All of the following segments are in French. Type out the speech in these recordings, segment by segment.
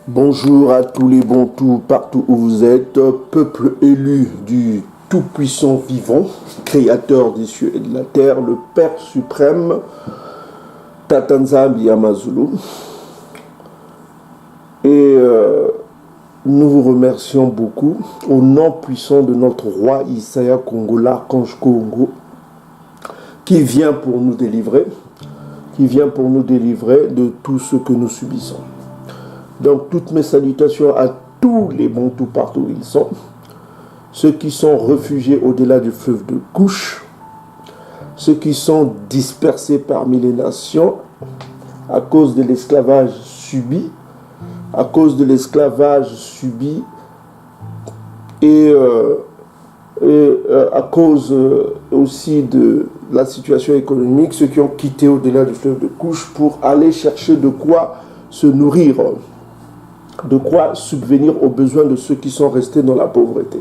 Bonjour à tous les Bantous partout où vous êtes, peuple élu du Tout-Puissant Vivant, Créateur des cieux et de la terre, le Père suprême, Tatanzambi Amazulu. Et nous vous remercions beaucoup au nom puissant de notre roi Isaiah Congo, l'archange Congo, qui vient pour nous délivrer, de tout ce que nous subissons. Donc, toutes mes salutations à tous les Bantous partout où ils sont, ceux qui sont réfugiés au-delà du fleuve de Couche, ceux qui sont dispersés parmi les nations à cause de l'esclavage subi, et à cause aussi de la situation économique, ceux qui ont quitté au-delà du fleuve de Couche pour aller chercher de quoi se nourrir, de quoi subvenir aux besoins de ceux qui sont restés dans la pauvreté.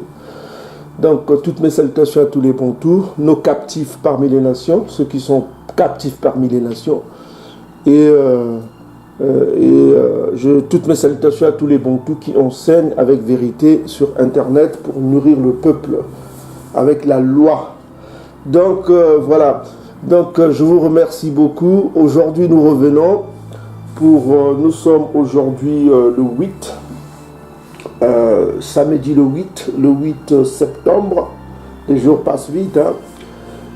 Donc, toutes mes salutations à tous les Bantous, nos captifs parmi les nations, ceux qui sont captifs parmi les nations, toutes mes salutations à tous les Bantous qui enseignent avec vérité sur Internet pour nourrir le peuple avec la loi. Donc, voilà. Donc, je vous remercie beaucoup. Aujourd'hui, nous revenons. Nous sommes aujourd'hui le 8, samedi le 8 septembre. Les jours passent vite. Hein.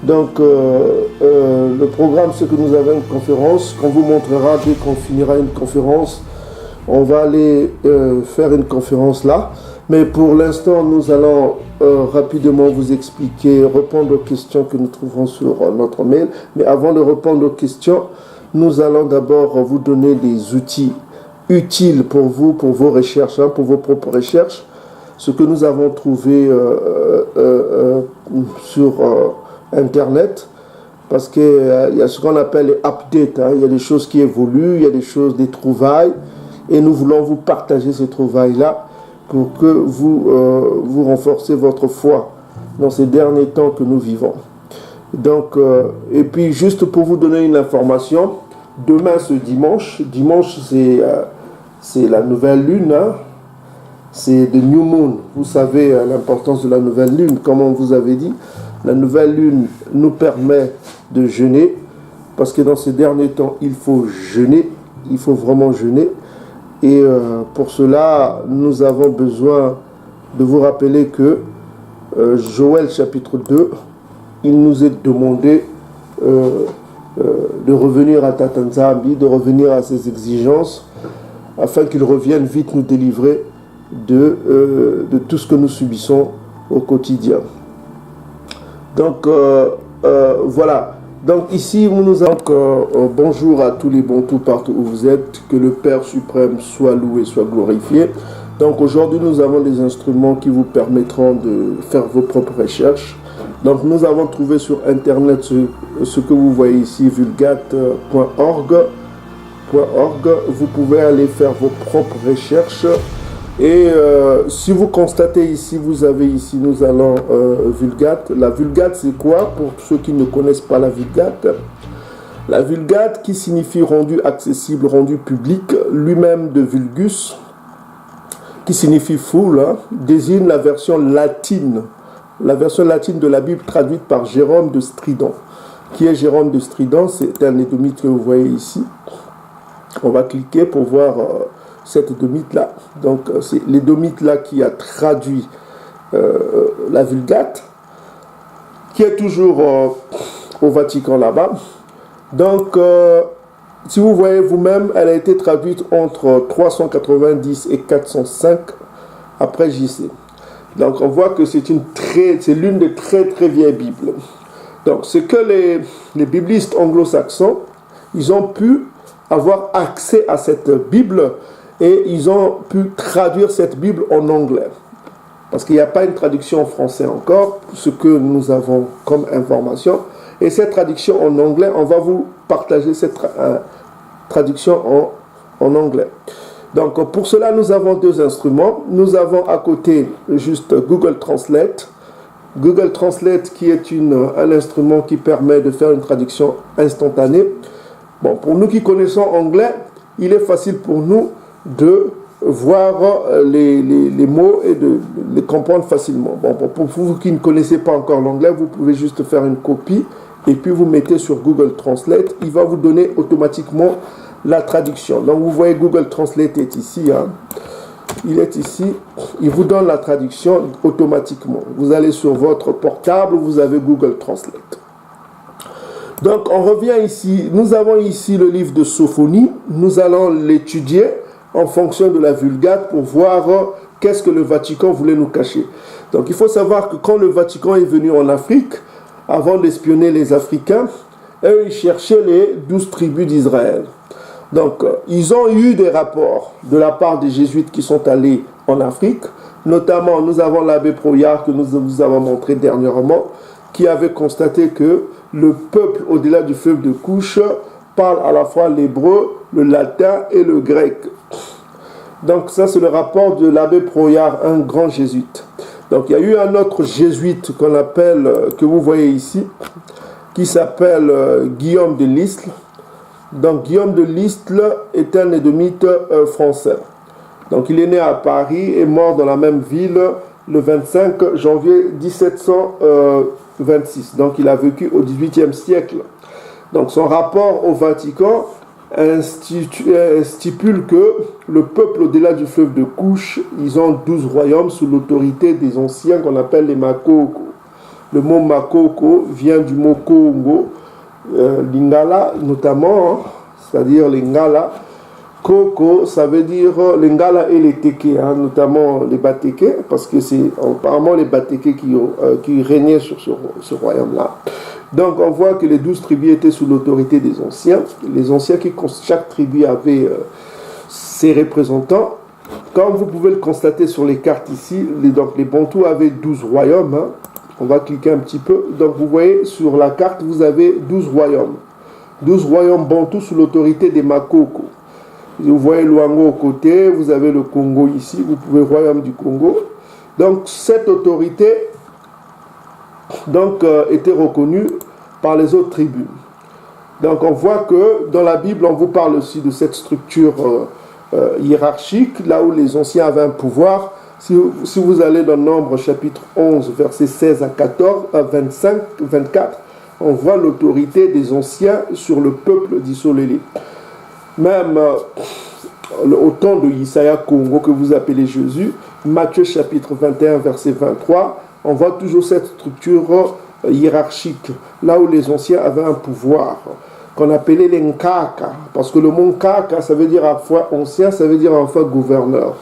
Donc, le programme, c'est que nous avons une conférence qu'on vous montrera dès qu'on finira une conférence. On va aller faire une conférence là. Mais pour l'instant, nous allons rapidement vous expliquer, répondre aux questions que nous trouverons sur notre mail. Mais avant de répondre aux questions, nous allons d'abord vous donner des outils utiles pour vous, pour vos recherches, hein, pour vos propres recherches. Ce que nous avons trouvé sur Internet, parce qu'il y a ce qu'on appelle les updates. Hein. Il y a des choses qui évoluent, il y a des trouvailles, et nous voulons vous partager ces trouvailles-là pour que vous renforcez votre foi dans ces derniers temps que nous vivons. Donc, et puis juste pour vous donner une information, demain ce dimanche, c'est la nouvelle lune, hein? C'est the new moon. Vous savez l'importance de la nouvelle lune, comme on vous avait dit. La nouvelle lune nous permet de jeûner, parce que dans ces derniers temps, il faut jeûner, il faut vraiment jeûner. Et pour cela, nous avons besoin de vous rappeler que Joël chapitre 2, il nous est demandé de revenir à Tatanzambi, de revenir à ses exigences, afin qu'il revienne vite nous délivrer de tout ce que nous subissons au quotidien. Donc, voilà. Donc ici, nous avons bonjour à tous les Bantous partout où vous êtes, que le Père suprême soit loué, soit glorifié. Donc aujourd'hui, nous avons des instruments qui vous permettront de faire vos propres recherches. Donc nous avons trouvé sur Internet ce que vous voyez ici, vulgate.org. Vous pouvez aller faire vos propres recherches. Et si vous constatez ici, nous allons Vulgate. La Vulgate, c'est quoi? Pour ceux qui ne connaissent pas la Vulgate, qui signifie rendu accessible, rendu public, lui-même de vulgus, qui signifie foule, hein, désigne la version latine de la Bible traduite par Jérôme de Stridon. Qui est Jérôme de Stridon? C'est un édomite que vous voyez ici. On va cliquer pour voir cet édomite-là. Donc, c'est l'édomite-là qui a traduit la Vulgate, qui est toujours au Vatican là-bas. Donc, si vous voyez vous-même, elle a été traduite entre 390 et 405 après JC. Donc, on voit que c'est l'une des très très vieilles Bibles. Donc, c'est que les biblistes anglo-saxons, ils ont pu avoir accès à cette Bible et ils ont pu traduire cette Bible en anglais. Parce qu'il n'y a pas une traduction en français encore, ce que nous avons comme information. Et cette traduction en anglais, on va vous partager cette traduction en anglais. Donc pour cela, nous avons deux instruments. Nous avons à côté juste Google Translate. Google Translate qui est un instrument qui permet de faire une traduction instantanée. Bon, pour nous qui connaissons anglais, il est facile pour nous de voir les mots et de les comprendre facilement. Bon, pour vous qui ne connaissez pas encore l'anglais, vous pouvez juste faire une copie et puis vous mettez sur Google Translate. Il va vous donner automatiquement la traduction. Donc vous voyez Google Translate est ici. Hein. Il est ici. Il vous donne la traduction automatiquement. Vous allez sur votre portable, vous avez Google Translate. Donc on revient ici. Nous avons ici le livre de Sophonie. Nous allons l'étudier en fonction de la Vulgate pour voir qu'est-ce que le Vatican voulait nous cacher. Donc il faut savoir que quand le Vatican est venu en Afrique, avant d'espionner les Africains, eux, ils cherchaient les 12 tribus d'Israël. Donc, ils ont eu des rapports de la part des jésuites qui sont allés en Afrique. Notamment, nous avons l'abbé Proyard que nous vous avons montré dernièrement, qui avait constaté que le peuple au-delà du fleuve de Couche parle à la fois l'hébreu, le latin et le grec. Donc, ça, c'est le rapport de l'abbé Proyard, un grand jésuite. Donc, il y a eu un autre jésuite qu'on appelle, que vous voyez ici, qui s'appelle Guillaume de Lisle. Donc, Guillaume de Lisle est un édomite français. Donc, il est né à Paris et mort dans la même ville le 25 janvier 1726. Donc, il a vécu au XVIIIe siècle. Donc, son rapport au Vatican stipule que le peuple au-delà du fleuve de Couche, ils ont 12 royaumes sous l'autorité des anciens qu'on appelle les Makoko. Le mot Makoko vient du mot Congo, Lingala notamment, hein, c'est-à-dire les Ngala. Koko, ça veut dire les Ngala et les Teke, hein, notamment les Bateke, parce que c'est apparemment les Bateke qui régnaient sur ce royaume-là. Donc on voit que les 12 tribus étaient sous l'autorité des anciens. Les anciens, chaque tribu avait ses représentants. Comme vous pouvez le constater sur les cartes ici, les Bantous avaient 12 royaumes. Hein. On va cliquer un petit peu. Donc vous voyez sur la carte, vous avez 12 royaumes. 12 royaumes Bantous sous l'autorité des Makoko. Vous voyez Luango au côté, vous avez le Congo ici, vous pouvez le royaume du Congo. Donc cette autorité était reconnue par les autres tribus. Donc on voit que dans la Bible, on vous parle aussi de cette structure hiérarchique, là où les anciens avaient un pouvoir. Si vous allez dans Nombre chapitre 11, versets 16 à 14, à 25, 24, on voit l'autorité des anciens sur le peuple d'Israël. Même au temps de Isaïe Congo que vous appelez Jésus, Matthieu chapitre 21, verset 23, on voit toujours cette structure hiérarchique, là où les anciens avaient un pouvoir, qu'on appelait les Nkaka, parce que le mot Nkaka, ça veut dire à la fois ancien, ça veut dire à la fois gouverneur.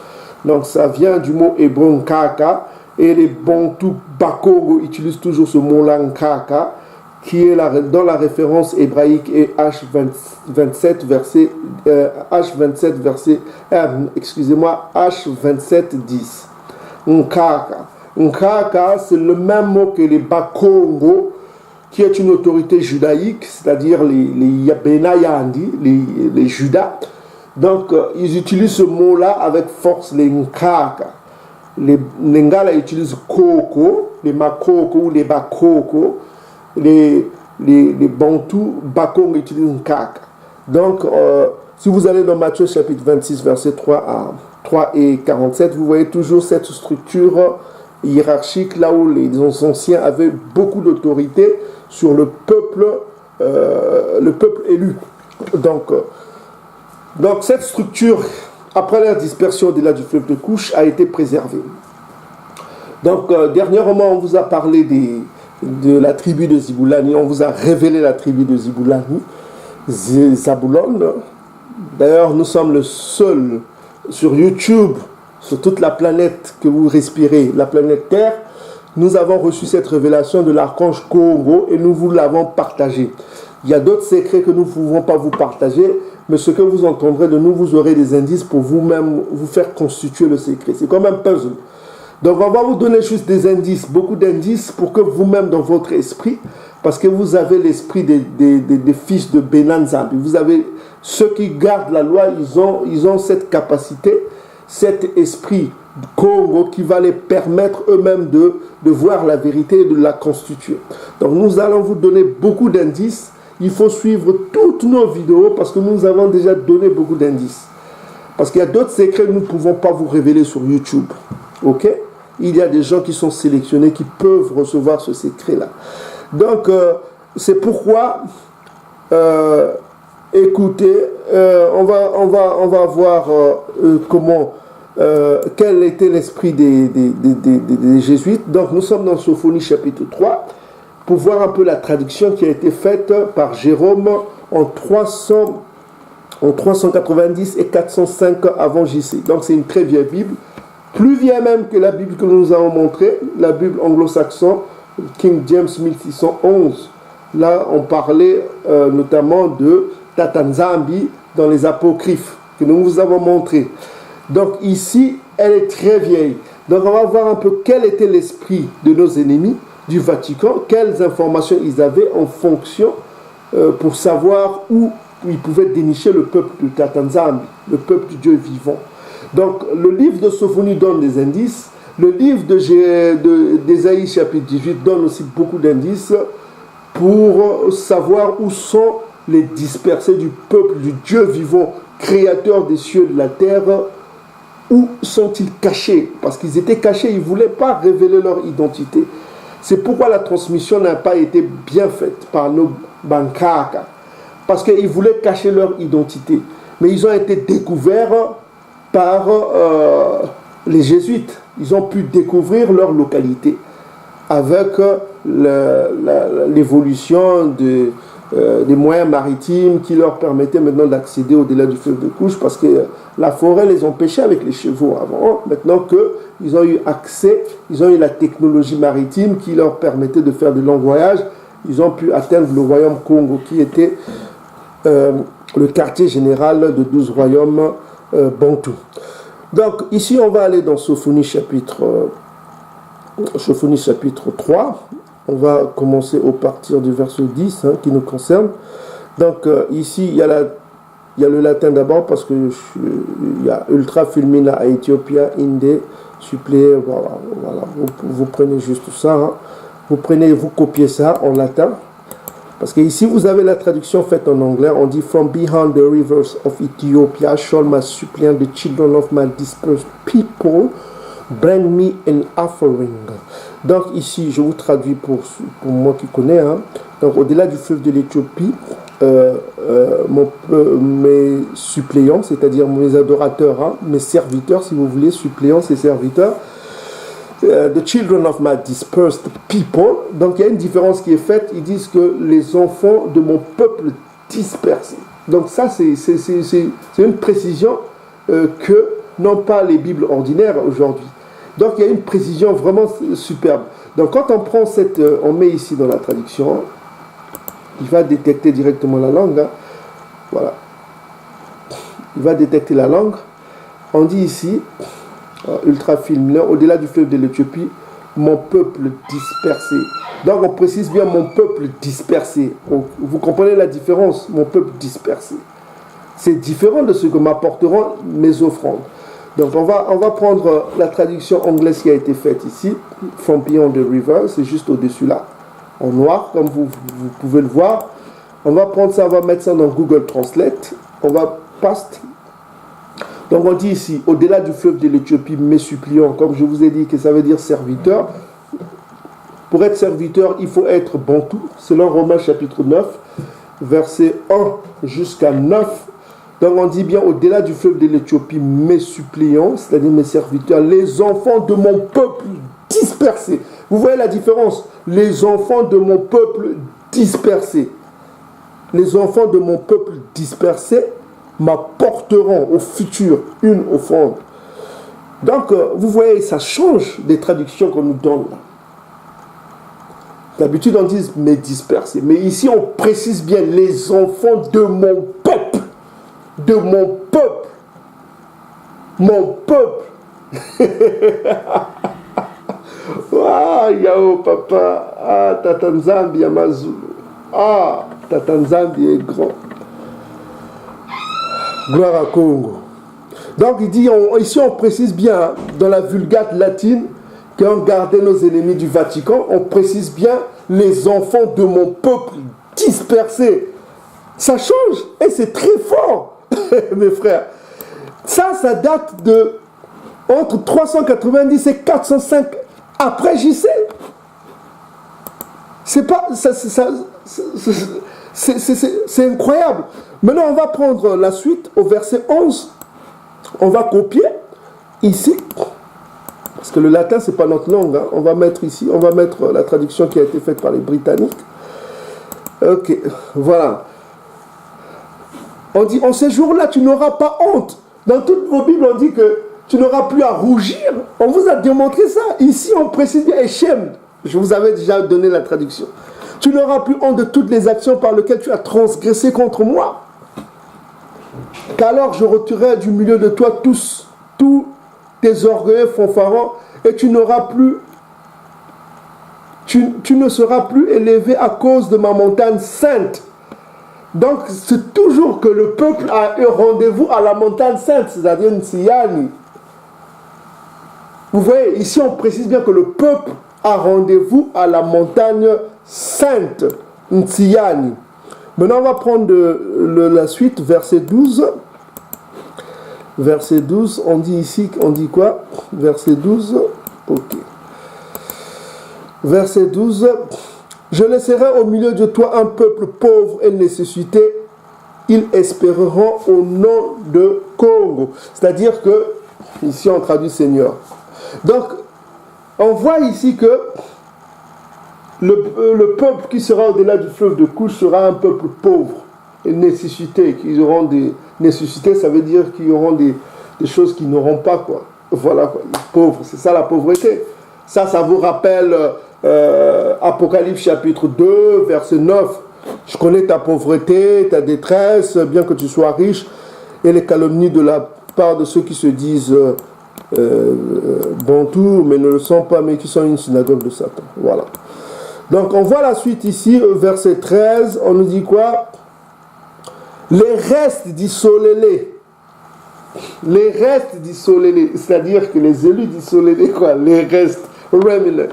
Donc ça vient du mot hébreu Nkaka, et les Bantous Bakogo utilisent toujours ce mot-là Nkaka, qui est dans la référence hébraïque et H27 verset H27 10. Nkaka. Nkaka, c'est le même mot que les Bakongo, qui est une autorité judaïque, c'est-à-dire les Benayandi, les Judas. Donc, ils utilisent ce mot-là avec force, les Nkaka. Les Ngala utilisent Koko, les Makoko ou les Bakoko. Les Bantous, Bakong utilisent Nkaka. Donc, si vous allez dans Matthieu chapitre 26, versets 3 et 47, vous voyez toujours cette structure hiérarchique, là où les anciens avaient beaucoup d'autorité sur le peuple élu. Donc cette structure, après leur dispersion au-delà du fleuve de Couche, a été préservée. Donc, dernièrement, on vous a parlé de la tribu de Zibulani. On vous a révélé la tribu de Zibulani, Zaboulon. D'ailleurs, nous sommes le seul sur YouTube, sur toute la planète que vous respirez, la planète Terre. Nous avons reçu cette révélation de l'archange Congo et nous vous l'avons partagé. Il y a d'autres secrets que nous ne pouvons pas vous partager, mais ce que vous entendrez de nous, vous aurez des indices pour vous-même vous faire constituer le secret. C'est comme un puzzle. Donc on va vous donner juste des indices, beaucoup d'indices pour que vous-même dans votre esprit, parce que vous avez l'esprit des fils de Benanzambi, vous avez ceux qui gardent la loi, ils ont cette capacité, cet esprit Congo qui va les permettre eux-mêmes de voir la vérité et de la constituer. Donc nous allons vous donner beaucoup d'indices. Il faut suivre toutes nos vidéos parce que nous avons déjà donné beaucoup d'indices. Parce qu'il y a d'autres secrets que nous ne pouvons pas vous révéler sur YouTube. Ok? Il y a des gens qui sont sélectionnés qui peuvent recevoir ce secret-là. Donc, c'est pourquoi, écoutez, on va voir comment, quel était l'esprit des jésuites. Donc, nous sommes dans Sophonie chapitre 3 pour voir un peu la traduction qui a été faite par Jérôme en 390 et 405 avant JC. Donc, c'est une très vieille Bible. Plus vieille même que la Bible que nous nous avons montrée, la Bible anglo-saxonne, King James 1611. Là, on parlait notamment de Tatanzambi dans les apocryphes que nous vous avons montré. Donc ici, elle est très vieille. Donc on va voir un peu quel était l'esprit de nos ennemis du Vatican, quelles informations ils avaient en fonction pour savoir où ils pouvaient dénicher le peuple de Tatanzambi, le peuple du Dieu vivant. Donc, le livre de Sophonie donne des indices. Le livre d'Ésaïe, chapitre 18, donne aussi beaucoup d'indices pour savoir où sont les dispersés du peuple du Dieu vivant, créateur des cieux et de la terre. Où sont-ils cachés? Parce qu'ils étaient cachés, ils ne voulaient pas révéler leur identité. C'est pourquoi la transmission n'a pas été bien faite par nos bankaka. Parce qu'ils voulaient cacher leur identité. Mais ils ont été découverts par les jésuites. Ils ont pu découvrir leur localité avec l'évolution des moyens maritimes qui leur permettaient maintenant d'accéder au-delà du fleuve de Couche, parce que la forêt les empêchait avec les chevaux avant. Maintenant qu'ils ont eu accès, ils ont eu la technologie maritime qui leur permettait de faire de longs voyages, ils ont pu atteindre le royaume Congo qui était le quartier général de 12 royaumes Bantou. Donc ici on va aller dans Sophonie chapitre 3. On va commencer au partir du verset 10 qui nous concerne. Donc ici il y a le latin d'abord parce que il y a ultra fulmina à Ethiopia inde suppléé. Voilà. Vous prenez juste ça. Vous copiez ça en latin. Parce que ici, vous avez la traduction faite en anglais. On dit « From behind the rivers of Ethiopia shall my suppliant, the children of my dispersed people, bring me an offering. » Donc ici, je vous traduis pour moi qui connais. Donc au-delà du fleuve de l'Éthiopie, mes suppléants, c'est-à-dire mes adorateurs, mes serviteurs, si vous voulez, suppléants et serviteurs, the children of my dispersed people. Donc il y a une différence qui est faite. Ils disent que les enfants de mon peuple dispersé. Donc ça c'est une précision que n'ont pas les Bibles ordinaires aujourd'hui. Donc il y a une précision vraiment superbe. Donc quand on prend on met ici dans la traduction, il va détecter directement la langue. Voilà. Il va détecter la langue. On dit ici ultra film, au-delà du fleuve de l'Éthiopie, mon peuple dispersé. Donc on précise bien mon peuple dispersé. Vous comprenez la différence? Mon peuple dispersé. C'est différent de ce que m'apporteront mes offrandes. Donc on va prendre la traduction anglaise qui a été faite ici, From Beyond the River, c'est juste au-dessus là, en noir, comme vous pouvez le voir. On va prendre ça, on va mettre ça dans Google Translate. On va paste. Donc on dit ici, au-delà du fleuve de l'Éthiopie, mes suppliants, comme je vous ai dit que ça veut dire serviteur. Pour être serviteur, il faut être bantou, selon Romains chapitre 9, verset 1 jusqu'à 9. Donc on dit bien, au-delà du fleuve de l'Éthiopie, mes suppliants, c'est-à-dire mes serviteurs, les enfants de mon peuple dispersés. Vous voyez la différence? Les enfants de mon peuple dispersés. Les enfants de mon peuple dispersés m'apporteront au futur une offrande. Donc, vous voyez, ça change des traductions qu'on nous donne là. D'habitude, on dit mais dispersés. Mais ici, on précise bien les enfants de mon peuple. De mon peuple. Mon peuple. Ah, yao papa. Ah, Tatanzambi Amazulu. Ah, Tatanzambi est grand. Gloire à Congo. Donc il dit, ici on précise bien dans la Vulgate latine qu'on gardait nos ennemis du Vatican, on précise bien les enfants de mon peuple dispersés. Ça change et c'est très fort, mes frères. Ça date de entre 390 et 405 après JC. C'est pas... C'est incroyable. Maintenant, on va prendre la suite au verset 11. On va copier ici. Parce que le latin, c'est pas notre langue. Hein. On va mettre ici, on va mettre la traduction qui a été faite par les Britanniques. Ok, voilà. On dit, en ces jours-là, tu n'auras pas honte. Dans toutes vos Bibles, on dit que tu n'auras plus à rougir. On vous a démontré ça. Ici, on précise bien Echem. Je vous avais déjà donné la traduction. Tu n'auras plus honte de toutes les actions par lesquelles tu as transgressé contre moi. Qu'alors je retirerai du milieu de toi tous tes orgueilleux fanfarons, et tu n'auras plus, tu ne seras plus élevé à cause de ma montagne sainte. Donc c'est toujours que le peuple a eu rendez-vous à la montagne sainte, c'est-à-dire Ntsiyani. Vous voyez, ici on précise bien que le peuple a rendez-vous à la montagne sainte, Ntsiyani. Maintenant on va prendre la suite, verset 12. Verset 12, on dit ici, on dit quoi? Verset 12, ok. Verset 12, je laisserai au milieu de toi un peuple pauvre et nécessité, ils espéreront au nom de Congo. C'est-à-dire que, ici on traduit Seigneur. Donc, on voit ici que le peuple qui sera au-delà du fleuve de Couche sera un peuple pauvre et nécessité, qu'ils auront des nécessités, ça veut dire qu'ils auront des choses qu'ils n'auront pas, quoi. Voilà, quoi. Les pauvres, c'est ça la pauvreté. Ça vous rappelle Apocalypse chapitre 2, verset 9. Je connais ta pauvreté, ta détresse, bien que tu sois riche, et les calomnies de la part de ceux qui se disent bantous, mais ne le sont pas, mais qui sont une synagogue de Satan. Voilà. Donc on voit la suite ici, verset 13, on nous dit quoi? Les restes d'Isolélé. Les restes d'Isolélé, c'est-à-dire que les élus d'Isolélé, quoi, les restes, remnant.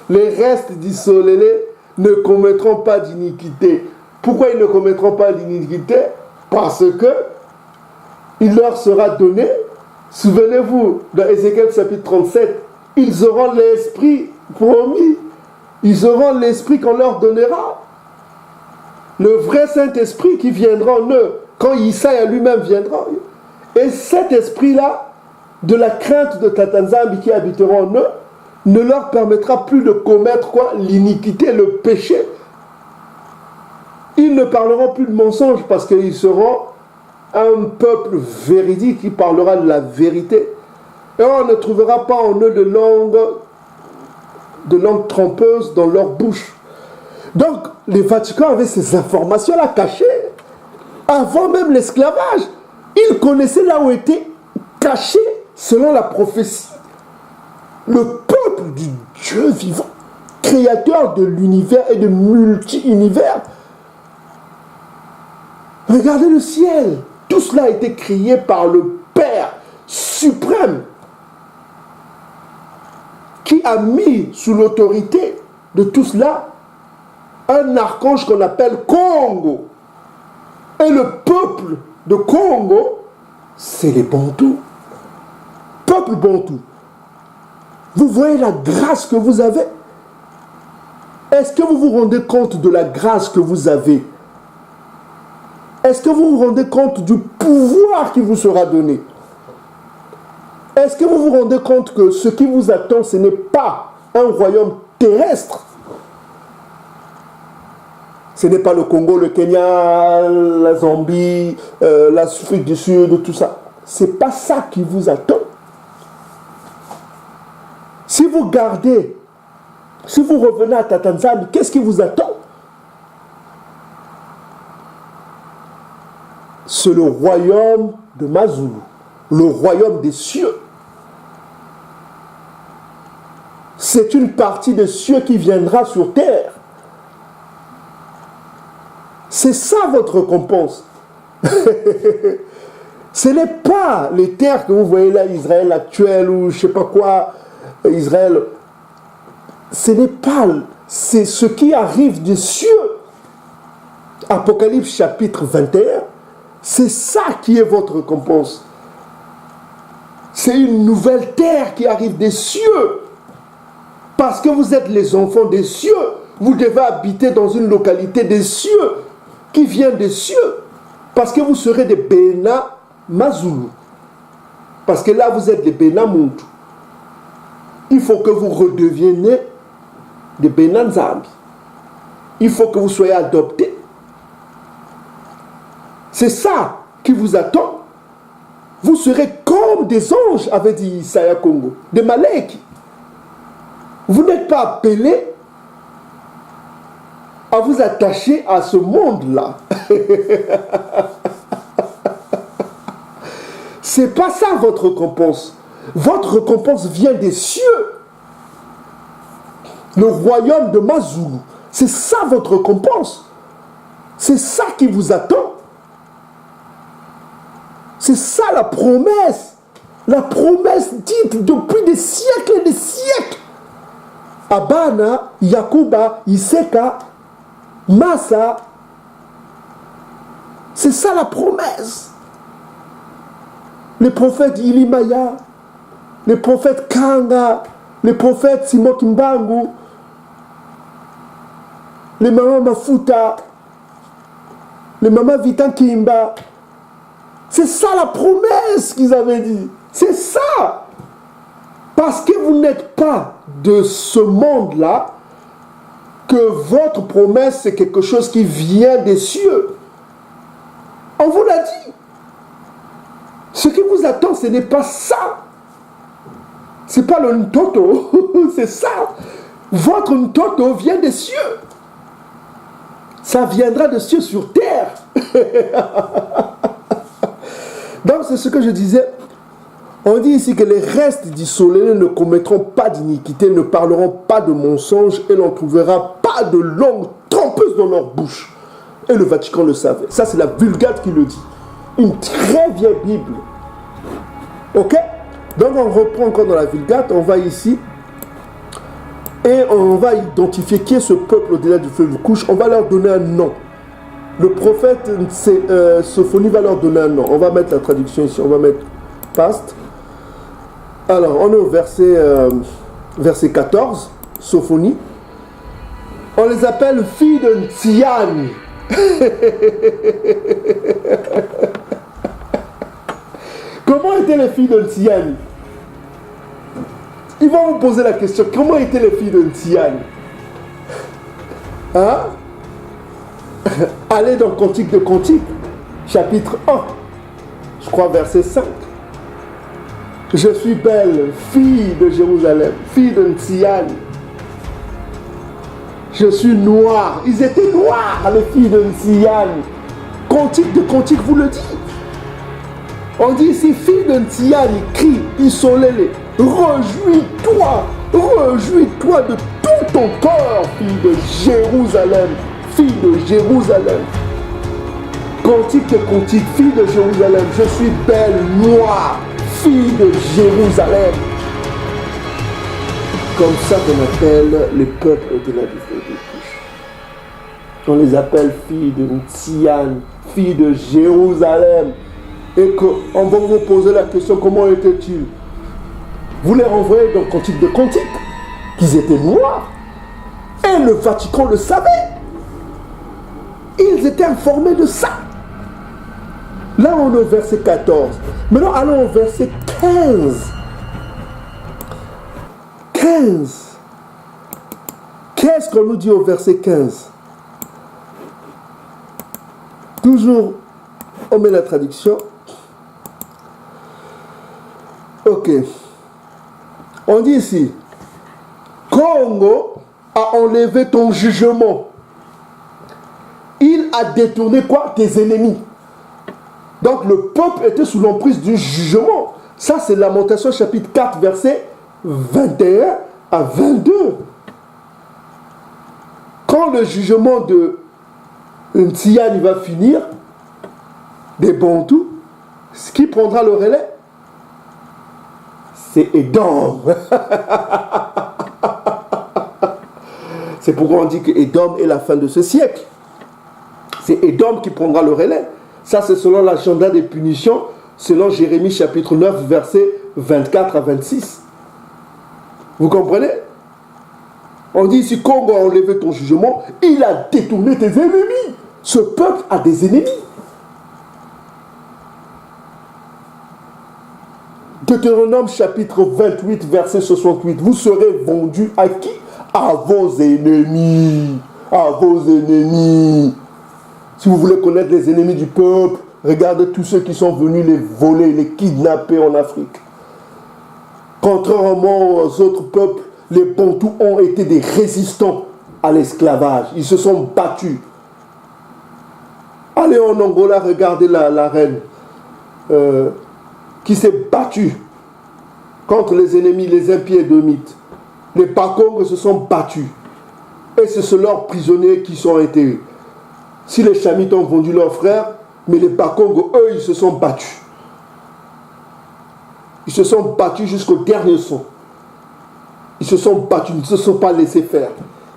Les restes d'Isolélé ne commettront pas d'iniquité. Pourquoi ils ne commettront pas d'iniquité? Parce que il leur sera donné, souvenez-vous, dans Ézéchiel chapitre 37, ils auront l'esprit promis. Ils auront l'esprit qu'on leur donnera. Le vrai Saint-Esprit qui viendra en eux, quand Isaïe lui-même viendra. Et cet esprit-là, de la crainte de Tatanzambi qui habitera en eux, ne leur permettra plus de commettre quoi? L'iniquité, le péché. Ils ne parleront plus de mensonges parce qu'ils seront un peuple véridique qui parlera de la vérité. Et on ne trouvera pas en eux de langue trompeuse dans leur bouche. Donc, les Vatican avaient ces informations-là cachées. Avant même l'esclavage, ils connaissaient là où était caché, selon la prophétie, le peuple du Dieu vivant, créateur de l'univers et de multi-univers. Regardez le ciel. Tout cela a été créé par le Père suprême, qui a mis sous l'autorité de tout cela un archange qu'on appelle Congo. Et le peuple de Congo, c'est les Bantous. Peuple Bantou. Vous voyez la grâce que vous avez? Est-ce que vous vous rendez compte de la grâce que vous avez? Est-ce que vous vous rendez compte du pouvoir qui vous sera donné? Est-ce que vous vous rendez compte que ce qui vous attend, ce n'est pas un royaume terrestre? Ce n'est pas le Congo, le Kenya, la Zambie, l'Afrique du Sud, tout ça. Ce n'est pas ça qui vous attend. Si vous gardez, si vous revenez à Tatanzanie, qu'est-ce qui vous attend? C'est le royaume de Mazulu, le royaume des cieux. C'est une partie des cieux qui viendra sur terre. C'est ça votre récompense. Ce n'est pas les terres que vous voyez là, Israël actuel ou je ne sais pas quoi, Israël. Ce n'est pas, c'est ce qui arrive des cieux. Apocalypse chapitre 21, c'est ça qui est votre récompense. C'est une nouvelle terre qui arrive des cieux. Parce que vous êtes les enfants des cieux, vous devez habiter dans une localité des cieux, qui vient des cieux. Parce que vous serez des Bena Mazulu. Parce que là, vous êtes des Bena Muntu. Il faut que vous redeveniez des Bena Nzambi. Il faut que vous soyez adoptés. C'est ça qui vous attend. Vous serez comme des anges, avait dit Isaiah Congo, des Malek. Vous n'êtes pas appelés à vous attacher à ce monde-là. C'est pas ça votre récompense. Votre récompense vient des cieux. Le royaume de Mazulu. C'est ça votre récompense. C'est ça qui vous attend. C'est ça la promesse. La promesse dite depuis des siècles et des siècles. Abana, Yakuba, Iseka, Massa. C'est ça la promesse. Les prophètes Ilimaya, les prophètes Kanga, les prophètes Simon Kimbangu, les mamans Mafuta, les mamans Vitan Kimba. C'est ça la promesse qu'ils avaient dit. C'est ça. Parce que vous n'êtes pas de ce monde-là, que votre promesse, c'est quelque chose qui vient des cieux. On vous l'a dit. Ce qui vous attend, ce n'est pas ça. Ce n'est pas le Ntoto. C'est ça. Votre Ntoto vient des cieux. Ça viendra des cieux sur terre. Donc, c'est ce que je disais. On dit ici que les restes d'isolés ne commettront pas d'iniquité, ne parleront pas de mensonges et l'on ne trouvera pas de langue trompeuse dans leur bouche. Et le Vatican le savait. Ça, c'est la Vulgate qui le dit. Une très vieille Bible. Ok? Donc, on reprend encore dans la Vulgate. On va ici. Et on va identifier qui est ce peuple au-delà du fleuve Couche. On va leur donner un nom. Le prophète Sophonie va leur donner un nom. On va mettre la traduction ici. On va mettre Past. Alors, on est au verset 14, Sophonie. On les appelle filles de Ntian. Comment étaient les filles de Ntian? Ils vont vous poser la question, comment étaient les filles de Ntian? Hein? Allez dans Cantique de Cantique, chapitre 1, je crois verset 5. Je suis belle, fille de Jérusalem, fille de Ntian. Je suis noire. Ils étaient noirs, les filles de Ntian. Cantique de Cantique vous le dit. On dit ici, fille de Ntian, il crie, il solèle. Réjouis-toi, réjouis-toi de tout ton corps, fille de Jérusalem, fille de Jérusalem. Cantique de Cantique, fille de Jérusalem, je suis belle, noire, fille de Jérusalem. Comme ça qu'on appelle les peuples de la Bible. On les appelle filles de Ntian, filles de Jérusalem. Et qu'on va vous poser la question, comment étaient-ils? Vous les renvoyez dans Cantique de Cantique, qu'ils étaient noirs. Et le Vatican le savait. Ils étaient informés de ça. Là, on est au verset 14. Maintenant, allons au verset 15. 15. Qu'est-ce qu'on nous dit au verset 15? Toujours, on met la traduction. Ok. On dit ici, Congo a enlevé ton jugement. Il a détourné quoi? Tes ennemis. Donc le peuple était sous l'emprise du jugement. Ça, c'est Lamentation chapitre 4, verset 21 à 22. Quand le jugement de Ntian va finir, des Bantous, ce qui prendra le relais, c'est Édom. C'est pourquoi on dit que Édom est la fin de ce siècle. C'est Édom qui prendra le relais. Ça, c'est selon l'agenda des punitions, selon Jérémie chapitre 9, verset 24 à 26. Vous comprenez? On dit ici, Congo a enlevé ton jugement, il a détourné tes ennemis. Ce peuple a des ennemis. Deutéronome chapitre 28, verset 68. Vous serez vendus à qui? À vos ennemis. À vos ennemis. Si vous voulez connaître les ennemis du peuple, regardez tous ceux qui sont venus les voler, les kidnapper en Afrique. Contrairement aux autres peuples, les Bantous ont été des résistants à l'esclavage. Ils se sont battus. Allez en Angola, regardez la reine qui s'est battue contre les ennemis, les impies édomites. Les Bakongos se sont battus. Et ce sont leurs prisonniers qui sont été. Si les Chamites ont vendu leurs frères, mais les Bakongos, eux, ils se sont battus. Ils se sont battus jusqu'au dernier son. Ils se sont battus, ils ne se sont pas laissés faire.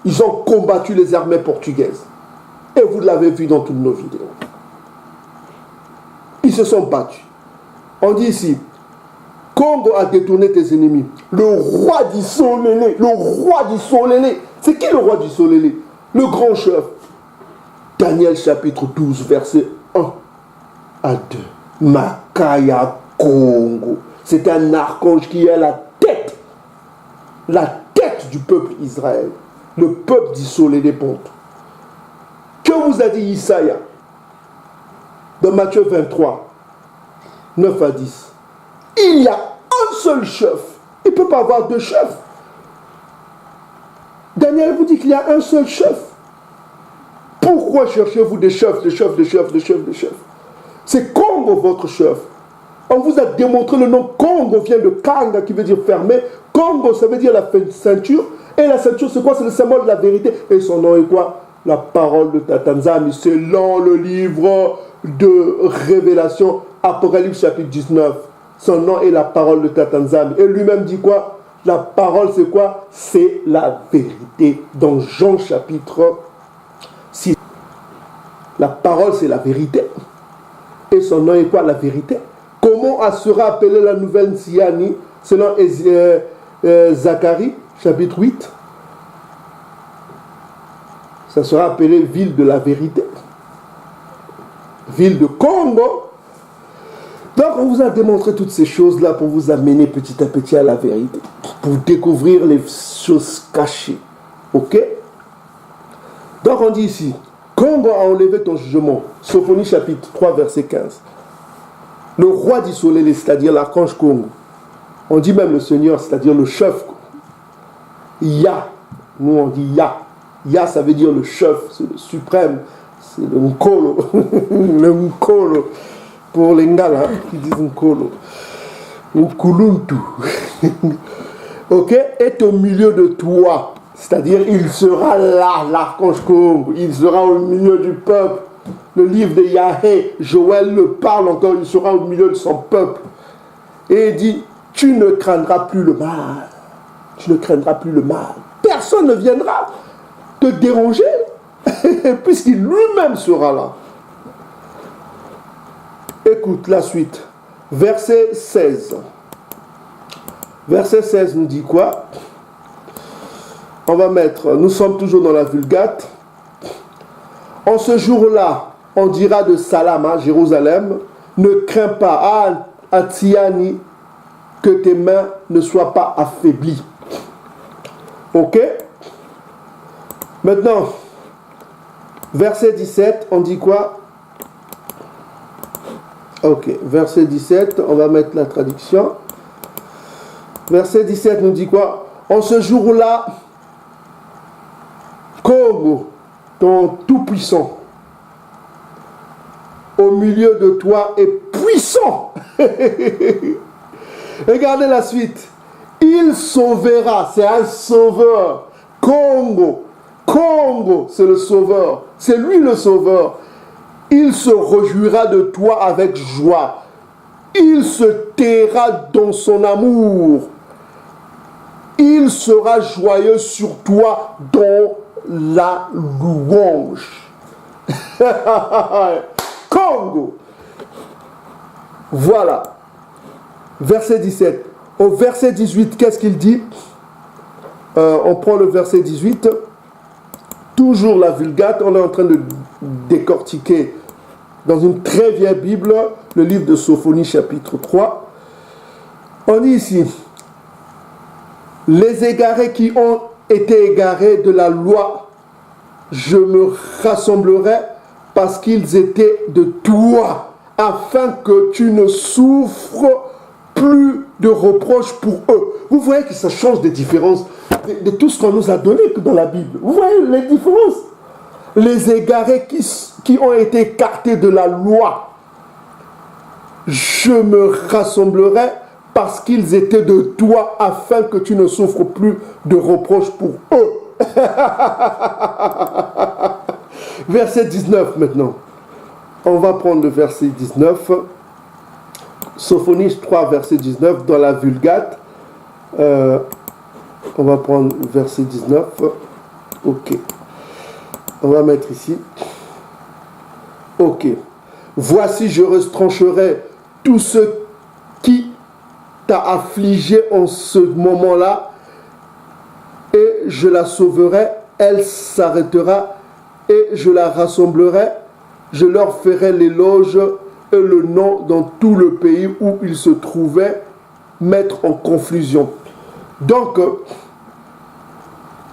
Ils ont combattu les armées portugaises. Et vous l'avez vu dans toutes nos vidéos. Ils se sont battus. On dit ici, Congo a détourné tes ennemis. Le roi du Solélé, le roi du Solélé. C'est qui le roi du Solélé? Le grand chef. Daniel chapitre 12, verset 1 à 2. Makaya Congo. C'est un archange qui est la tête du peuple Israël. Le peuple du Solélé Ponto. Que vous a dit Isaïe dans Matthieu 23, 9 à 10? Il y a un seul chef. Il ne peut pas avoir deux chefs. Daniel vous dit qu'il y a un seul chef. Pourquoi cherchez-vous des chefs, des chefs, des chefs, des chefs, des chefs? C'est Congo votre chef. On vous a démontré le nom Congo vient de Kanga qui veut dire fermé. Congo ça veut dire la ceinture. Et la ceinture c'est quoi? C'est le symbole de la vérité. Et son nom est quoi? La parole de Tatanzami. Selon le livre de Révélation, Apocalypse chapitre 19. Son nom est la parole de Tatanzami. Et lui-même dit quoi? La parole c'est quoi? C'est la vérité. Dans Jean chapitre 6. La parole c'est la vérité. Et son nom est quoi? La vérité. Comment sera appelée la nouvelle Siani selon Zacharie chapitre 8? Ça sera appelé ville de la vérité. Ville de Congo. Donc on vous a démontré toutes ces choses-là pour vous amener petit à petit à la vérité. Pour découvrir les choses cachées. Ok? Donc on dit ici, Congo a enlevé ton jugement. Sophonie chapitre 3 verset 15. Le roi du soleil, c'est-à-dire l'archange Congo. On dit même le Seigneur, c'est-à-dire le chef. Ya. Nous on dit Ya. Ya ça veut dire le chef, c'est le suprême. C'est le Nkolo. Le Nkolo. Pour les Ngala qui disent Nkolo. Nkuluntu. Ok? Est au milieu de toi. C'est-à-dire il sera là, l'archange Congo. Il sera au milieu du peuple. Le livre de Yahé, Joël le parle encore, il sera au milieu de son peuple. Et il dit, tu ne craindras plus le mal. Tu ne craindras plus le mal. Personne ne viendra te déranger, puisqu'il lui-même sera là. Écoute la suite. Verset 16. Verset 16 nous dit quoi? On va mettre, nous sommes toujours dans la Vulgate. En ce jour-là, on dira de Salam, à Jérusalem, ne crains pas, à Tsiani, que tes mains ne soient pas affaiblies. Ok? Maintenant, verset 17, on dit quoi? Ok, verset 17, on va mettre la traduction. Verset 17 nous dit quoi? En ce jour-là, Congo, ton Tout-Puissant, au milieu de toi est puissant. Regardez la suite. Il sauvera, c'est un sauveur. Congo, c'est le sauveur. C'est lui le sauveur. Il se réjouira de toi avec joie. Il se taira dans son amour. Il sera joyeux sur toi dans la louange. Congo. Voilà. Verset 17. Au verset 18, qu'est-ce qu'il dit? On prend le verset 18. Toujours la Vulgate, on est en train de décortiquer dans une très vieille Bible, le livre de Sophonie chapitre 3. On dit ici, les égarés qui ont été égarés de la loi, je me rassemblerai parce qu'ils étaient de toi, afin que tu ne souffres plus de reproches pour eux. Vous voyez que ça change des différences de tout ce qu'on nous a donné dans la Bible. Vous voyez les différences? Les égarés qui ont été écartés de la loi, je me rassemblerai parce qu'ils étaient de toi, afin que tu ne souffres plus de reproches pour eux. Verset 19 maintenant. On va prendre le verset 19. Sophonie 3, verset 19, dans la Vulgate. On va prendre verset 19. Ok. On va mettre ici. Ok. Voici, je retrancherai tout ce qui t'a affligé en ce moment-là, et je la sauverai, elle s'arrêtera, et je la rassemblerai, je leur ferai l'éloge et le nom dans tout le pays où ils se trouvaient, mettre en confusion. Donc,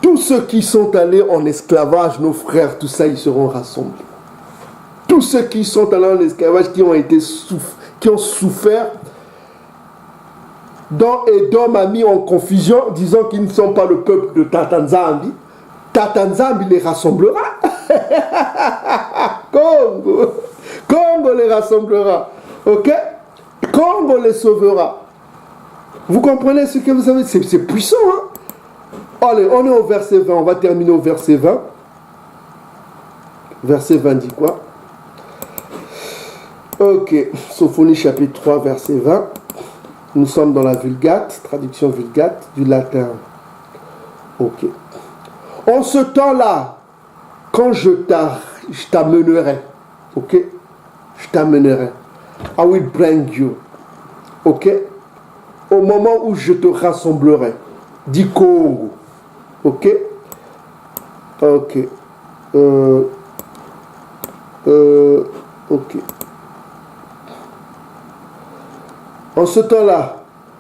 tous ceux qui sont allés en esclavage, nos frères, tout ça, ils seront rassemblés. Tous ceux qui sont allés en esclavage, qui ont souffert, dont Edom a mis en confusion, disant qu'ils ne sont pas le peuple de Tatanzambi. Tatanzambi les rassemblera. Congo les rassemblera. Ok? Congo les sauvera. Vous comprenez ce que vous avez? C'est puissant, hein? Allez, on est au verset 20. On va terminer au verset 20. Verset 20 dit quoi? Ok. Sophonie chapitre 3, verset 20. Nous sommes dans la Vulgate, traduction Vulgate du latin. Ok. En ce temps-là, quand je t'amènerai, ok? Je t'amènerai. I will bring you. Ok? Au moment où je te rassemblerai. Dit Congo. Ok? Ok. Ok. En ce temps-là,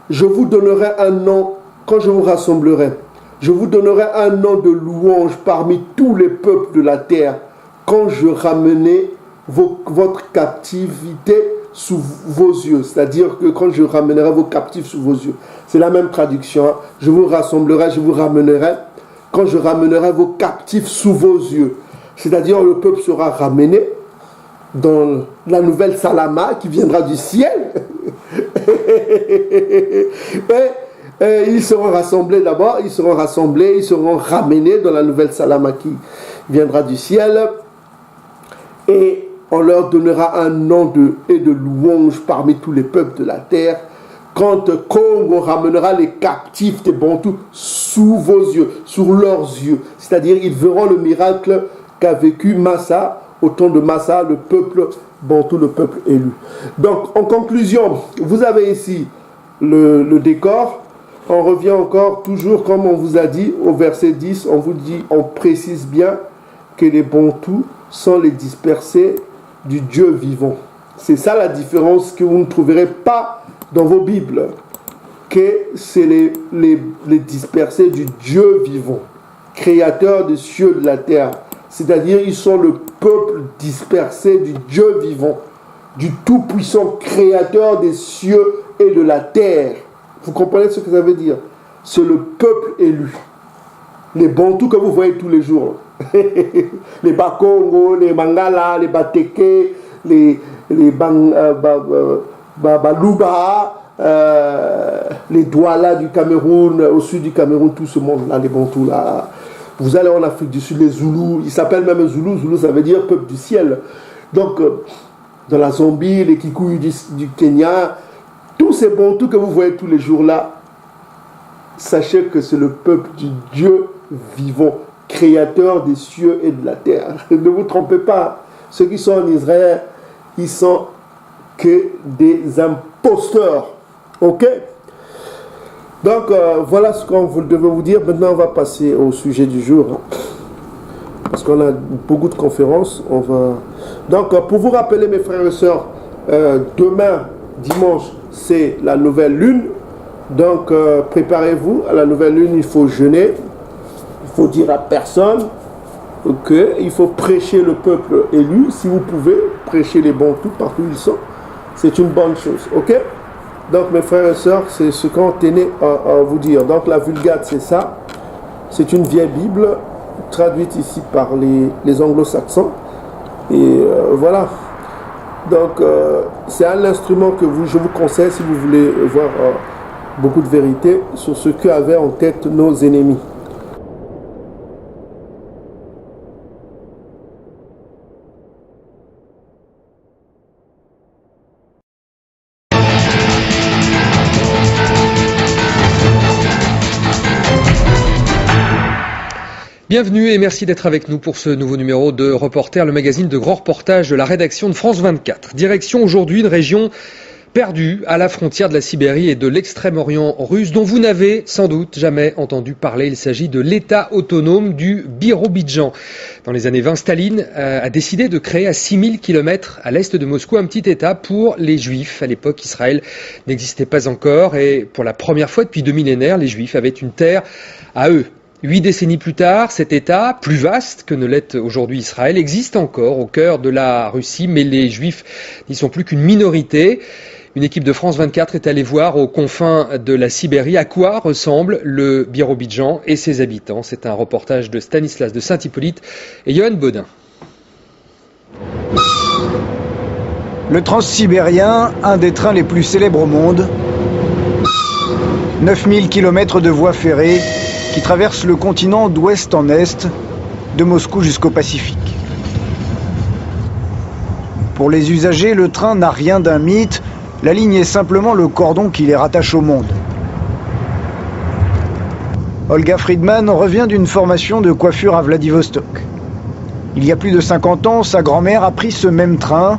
je vous donnerai un nom, quand je vous rassemblerai, je vous donnerai un nom de louange parmi tous les peuples de la terre, quand je ramènerai votre captivité sous vos yeux. C'est-à-dire que quand je ramènerai vos captifs sous vos yeux. C'est la même traduction. Hein. Je vous rassemblerai, je vous ramènerai, quand je ramènerai vos captifs sous vos yeux. C'est-à-dire le peuple sera ramené dans la nouvelle Salama qui viendra du ciel. Et ils seront rassemblés d'abord, ils seront ramenés dans la nouvelle Salama qui viendra du ciel. Et on leur donnera un nom de louange parmi tous les peuples de la terre. Quand Congo ramènera les captifs des Bantous sous vos yeux, sur leurs yeux. C'est-à-dire, ils verront le miracle qu'a vécu Massa, au temps de Massa, le peuple Bantou, le peuple élu. Donc, en conclusion, vous avez ici le décor. On revient encore, toujours comme on vous a dit, au verset 10, on précise bien que les Bantous sont les dispersés du Dieu vivant. C'est ça la différence que vous ne trouverez pas dans vos Bibles, que c'est les dispersés du Dieu vivant, créateur des cieux et de la terre. C'est-à-dire, ils sont le peuple dispersé du Dieu vivant, du Tout-Puissant, créateur des cieux et de la terre. Vous comprenez ce que ça veut dire? C'est le peuple élu. Les Bantous que vous voyez tous les jours. Les Bakongo, les Mangala, les Bateke, les Baluba, les Douala du Cameroun, au sud du Cameroun, tout ce monde-là, les Bantous là. Vous allez en Afrique du Sud, les Zoulous, ils s'appellent même Zoulous. Zoulou, ça veut dire peuple du ciel. Donc, dans la Zambie, les Kikuyu du Kenya, tous ces Bantous que vous voyez tous les jours là, sachez que c'est le peuple du Dieu vivant, créateur des cieux et de la terre. Ne vous trompez pas, ceux qui sont en Israël, ils sont que des imposteurs. Ok? Donc voilà ce qu'on devait vous dire. Maintenant on va passer au sujet du jour. Parce qu'on a beaucoup de conférences. Donc pour vous rappeler mes frères et sœurs, demain, dimanche, c'est la nouvelle lune. Donc préparez-vous à la nouvelle lune, il faut jeûner. Il faut dire à personne qu'il faut prêcher le peuple élu. Si vous pouvez, prêcher les bons tout partout où ils sont. C'est une bonne chose. Ok? Donc mes frères et sœurs, c'est ce qu'on tenait à vous dire. Donc la Vulgate, c'est ça. C'est une vieille Bible traduite ici par les anglo-saxons. Et voilà. Donc c'est un instrument que je vous conseille si vous voulez voir beaucoup de vérité sur ce qu'avaient en tête nos ennemis. Bienvenue et merci d'être avec nous pour ce nouveau numéro de Reporter, le magazine de grands reportages de la rédaction de France 24. Direction aujourd'hui une région perdue à la frontière de la Sibérie et de l'extrême-orient russe dont vous n'avez sans doute jamais entendu parler. Il s'agit de l'État autonome du Birobidjan. Dans les années 20, Staline a décidé de créer à 6000 km à l'est de Moscou un petit État pour les Juifs. À l'époque, Israël n'existait pas encore et pour la première fois depuis 2 millénaires, les Juifs avaient une terre à eux. 8 décennies plus tard, cet État, plus vaste que ne l'est aujourd'hui Israël, existe encore au cœur de la Russie, mais les Juifs n'y sont plus qu'une minorité. Une équipe de France 24 est allée voir aux confins de la Sibérie à quoi ressemble le Birobidjan et ses habitants. C'est un reportage de Stanislas de Saint-Hippolyte et Johan Baudin. Le transsibérien, un des trains les plus célèbres au monde. 9000 km de voies ferrées qui traverse le continent d'ouest en est, de Moscou jusqu'au Pacifique. Pour les usagers, le train n'a rien d'un mythe, la ligne est simplement le cordon qui les rattache au monde. Olga Friedman revient d'une formation de coiffure à Vladivostok. Il y a plus de 50 ans, sa grand-mère a pris ce même train.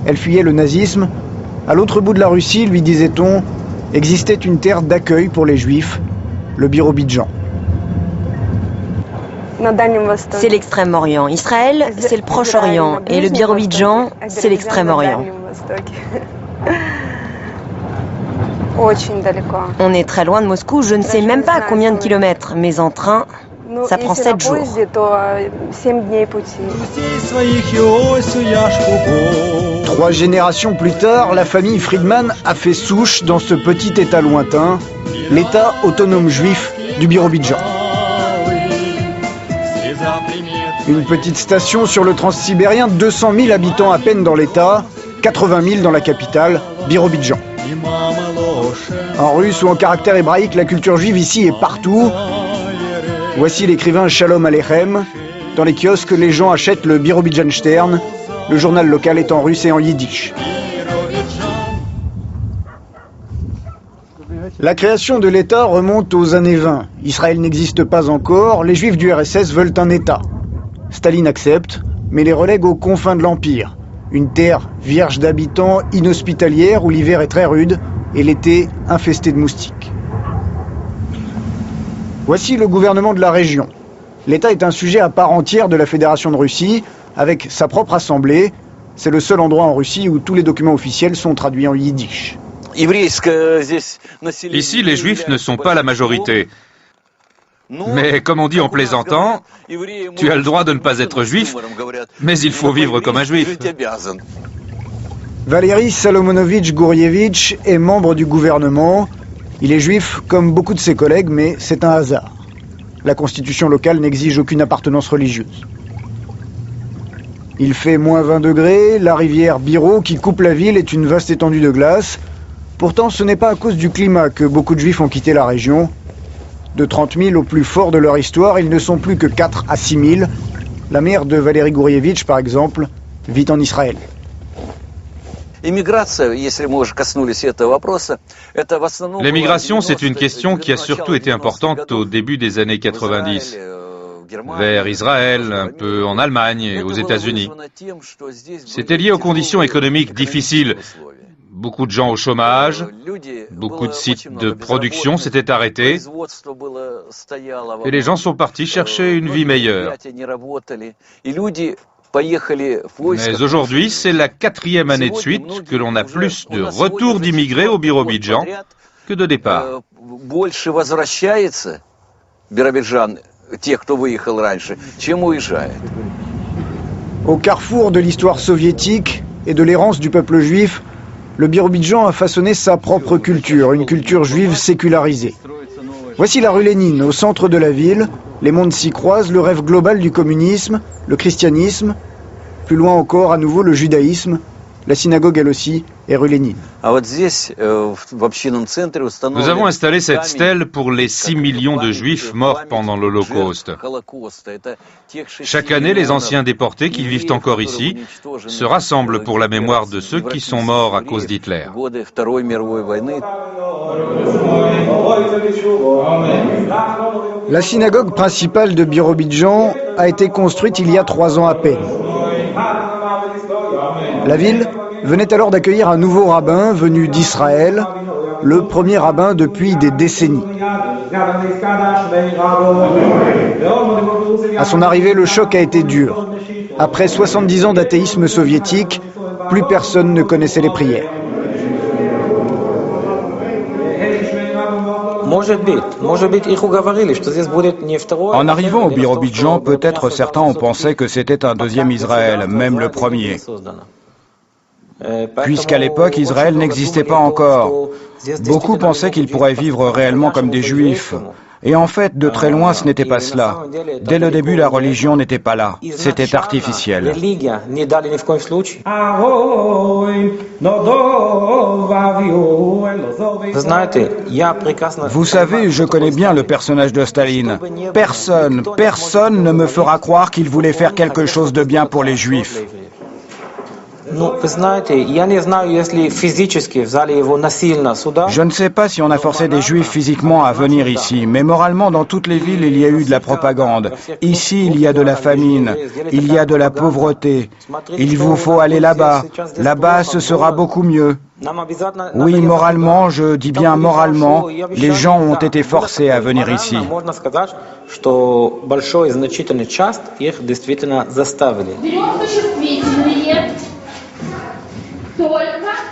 Elle fuyait le nazisme. À l'autre bout de la Russie, lui disait-on, existait une terre d'accueil pour les Juifs, le Birobidjan. C'est l'Extrême-Orient. Israël, c'est le Proche-Orient. Et le Birobidjan, c'est l'Extrême-Orient. On est très loin de Moscou, je ne sais même pas à combien de kilomètres, mais en train, ça prend 7 jours. 3 générations plus tard, la famille Friedman a fait souche dans ce petit État lointain, l'État autonome juif du Birobidjan. Une petite station sur le transsibérien, 200 000 habitants à peine dans l'État, 80 000 dans la capitale, Birobidjan. En russe ou en caractère hébraïque, la culture juive ici est partout. Voici l'écrivain Shalom Aleichem. Dans les kiosques, les gens achètent le Birobidjan Stern. Le journal local est en russe et en yiddish. La création de l'État remonte aux années 20. Israël n'existe pas encore, les Juifs du RSS veulent un État. Staline accepte, mais les relègue aux confins de l'Empire. Une terre vierge d'habitants, inhospitalière, où l'hiver est très rude et l'été infesté de moustiques. Voici le gouvernement de la région. L'État est un sujet à part entière de la Fédération de Russie, avec sa propre assemblée. C'est le seul endroit en Russie où tous les documents officiels sont traduits en yiddish. Ici, les Juifs ne sont pas la majorité. Mais comme on dit en plaisantant, tu as le droit de ne pas être juif, mais il faut vivre comme un juif. Valéry Salomonovitch Gourievitch est membre du gouvernement. Il est juif comme beaucoup de ses collègues, mais c'est un hasard. La constitution locale n'exige aucune appartenance religieuse. Il fait moins 20 degrés, la rivière Biro qui coupe la ville est une vaste étendue de glace. Pourtant, ce n'est pas à cause du climat que beaucoup de Juifs ont quitté la région. De 30 000 au plus fort de leur histoire, ils ne sont plus que 4 à 6 000. La mère de Valéry Gourievitch, par exemple, vit en Israël. L'émigration, c'est une question qui a surtout été importante au début des années 90, vers Israël, un peu en Allemagne et aux États-Unis. C'était lié aux conditions économiques difficiles. Beaucoup de gens au chômage, beaucoup de sites de production s'étaient arrêtés et les gens sont partis chercher une vie meilleure. Mais aujourd'hui, c'est la 4e année de suite que l'on a plus de retours d'immigrés au Birobidjan que de départ. Au carrefour de l'histoire soviétique et de l'errance du peuple juif, le Birobidjan a façonné sa propre culture, une culture juive sécularisée. Voici la rue Lénine, au centre de la ville. Les mondes s'y croisent, le rêve global du communisme, le christianisme, plus loin encore, à nouveau, le judaïsme. La synagogue, elle aussi, est rue Lénine. Nous avons installé cette stèle pour les 6 millions de juifs morts pendant l'Holocauste. Chaque année, les anciens déportés qui vivent encore ici se rassemblent pour la mémoire de ceux qui sont morts à cause d'Hitler. La synagogue principale de Birobidjan a été construite il y a 3 ans à peine. La ville venait alors d'accueillir un nouveau rabbin venu d'Israël, le premier rabbin depuis des décennies. À son arrivée, le choc a été dur. Après 70 ans d'athéisme soviétique, plus personne ne connaissait les prières. En arrivant au Birobidjan, peut-être certains ont pensé que c'était un deuxième Israël, même le premier. Puisqu'à l'époque, Israël n'existait pas encore. Beaucoup pensaient qu'ils pourraient vivre réellement comme des Juifs. Et en fait, de très loin, ce n'était pas cela. Dès le début, la religion n'était pas là. C'était artificiel. Vous savez, je connais bien le personnage de Staline. Personne ne me fera croire qu'il voulait faire quelque chose de bien pour les Juifs. Je ne sais pas si on a forcé des Juifs physiquement à venir ici, mais moralement, dans toutes les villes, il y a eu de la propagande. Ici, il y a de la famine, il y a de la pauvreté. Il vous faut aller là-bas. Là-bas, ce sera beaucoup mieux. Oui, moralement, je dis bien moralement, les gens ont été forcés à venir ici.